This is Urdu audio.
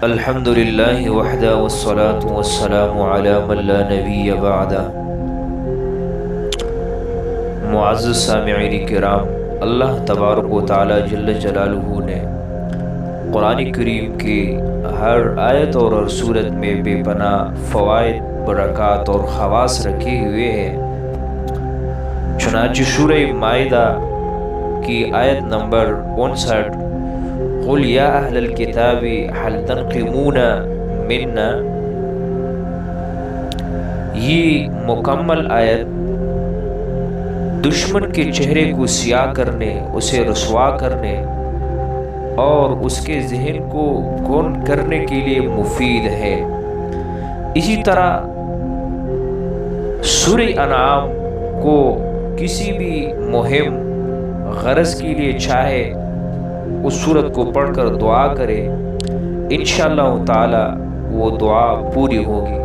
الحمد للہ وحدہ والصلاة والسلام علی من لا نبی بعدہ۔ معزز سامعین کرام، اللہ تبارک و تعالی جل جلالہ نے قرآن کریم کی ہر آیت اور ہر صورت میں بے پناہ فوائد، برکات اور خواص رکھے ہوئے ہیں۔ چنانچہ سورہ مائدہ کی آیت نمبر 59، قُلْ يَا أَهْلَ الْكِتَابِ هَلْ تَنْقِمُونَ مِنَّا، یہ مکمل آیت دشمن کے چہرے کو سیاہ کرنے، اسے رسوا کرنے اور اس کے ذہن کو گم کرنے کے لیے مفید ہے۔ اسی طرح سورہ انعام کو کسی بھی مہم غرض کے لیے چاہے اس سورت کو پڑھ کر دعا کرے، انشاءاللہ تعالی وہ دعا پوری ہوگی۔